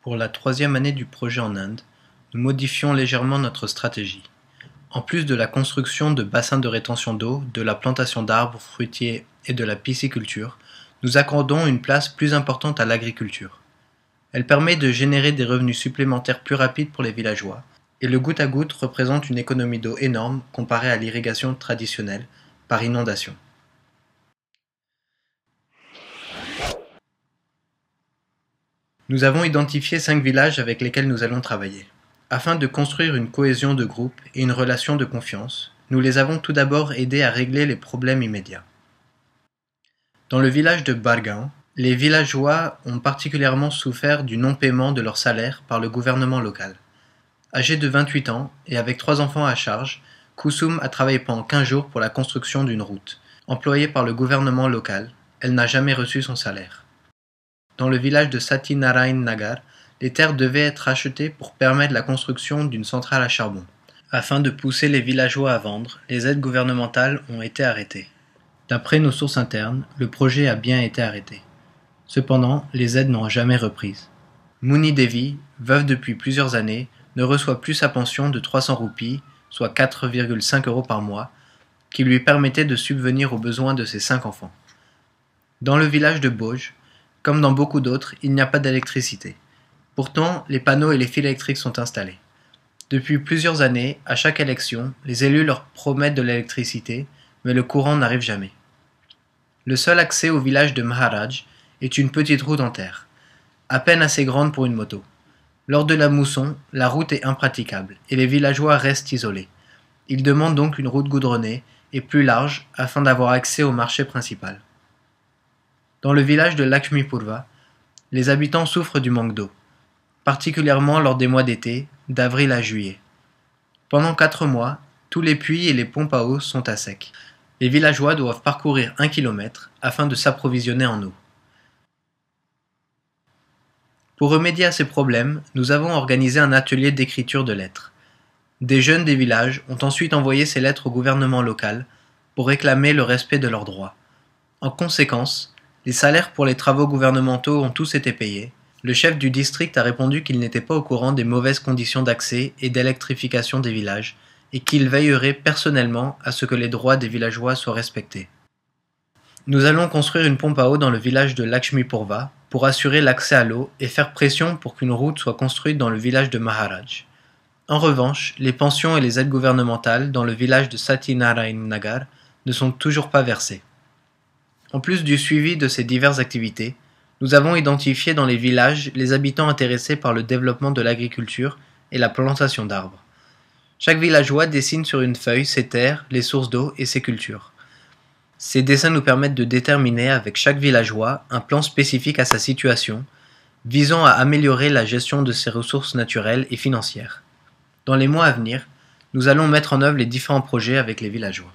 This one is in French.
Pour la troisième année du projet en Inde, nous modifions légèrement notre stratégie. En plus de la construction de bassins de rétention d'eau, de la plantation d'arbres fruitiers et de la pisciculture, nous accordons une place plus importante à l'agriculture. Elle permet de générer des revenus supplémentaires plus rapides pour les villageois, et le goutte à goutte représente une économie d'eau énorme comparée à l'irrigation traditionnelle, par inondation. Nous avons identifié 5 villages avec lesquels nous allons travailler. Afin de construire une cohésion de groupe et une relation de confiance, nous les avons tout d'abord aidés à régler les problèmes immédiats. Dans le village de Bargaon, les villageois ont particulièrement souffert du non-paiement de leur salaire par le gouvernement local. Âgé de 28 ans et avec 3 enfants à charge, Kusum a travaillé pendant 15 jours pour la construction d'une route. Employée par le gouvernement local, elle n'a jamais reçu son salaire. Dans le village de Satyinarayan Nagar, les terres devaient être achetées pour permettre la construction d'une centrale à charbon. Afin de pousser les villageois à vendre, les aides gouvernementales ont été arrêtées. D'après nos sources internes, le projet a bien été arrêté. Cependant, les aides n'ont jamais reprise. Muni Devi, veuve depuis plusieurs années, ne reçoit plus sa pension de 300 roupies, soit 4,5 € par mois, qui lui permettait de subvenir aux besoins de ses 5 enfants. Dans le village de Bauge, comme dans beaucoup d'autres, il n'y a pas d'électricité. Pourtant, les panneaux et les fils électriques sont installés. Depuis plusieurs années, à chaque élection, les élus leur promettent de l'électricité, mais le courant n'arrive jamais. Le seul accès au village de Maharaj est une petite route en terre, à peine assez grande pour une moto. Lors de la mousson, la route est impraticable et les villageois restent isolés. Ils demandent donc une route goudronnée et plus large afin d'avoir accès au marché principal. Dans le village de Lakshmipurva, les habitants souffrent du manque d'eau, particulièrement lors des mois d'été, d'avril à juillet. Pendant 4 mois, tous les puits et les pompes à eau sont à sec. Les villageois doivent parcourir 1 kilomètre afin de s'approvisionner en eau. Pour remédier à ces problèmes, nous avons organisé un atelier d'écriture de lettres. Des jeunes des villages ont ensuite envoyé ces lettres au gouvernement local pour réclamer le respect de leurs droits. En conséquence, les salaires pour les travaux gouvernementaux ont tous été payés. Le chef du district a répondu qu'il n'était pas au courant des mauvaises conditions d'accès et d'électrification des villages et qu'il veillerait personnellement à ce que les droits des villageois soient respectés. Nous allons construire une pompe à eau dans le village de Lakshmipurva pour assurer l'accès à l'eau et faire pression pour qu'une route soit construite dans le village de Maharaj. En revanche, les pensions et les aides gouvernementales dans le village de Satyinarayan Nagar ne sont toujours pas versées. En plus du suivi de ces diverses activités, nous avons identifié dans les villages les habitants intéressés par le développement de l'agriculture et la plantation d'arbres. Chaque villageois dessine sur une feuille ses terres, les sources d'eau et ses cultures. Ces dessins nous permettent de déterminer avec chaque villageois un plan spécifique à sa situation, visant à améliorer la gestion de ses ressources naturelles et financières. Dans les mois à venir, nous allons mettre en œuvre les différents projets avec les villageois.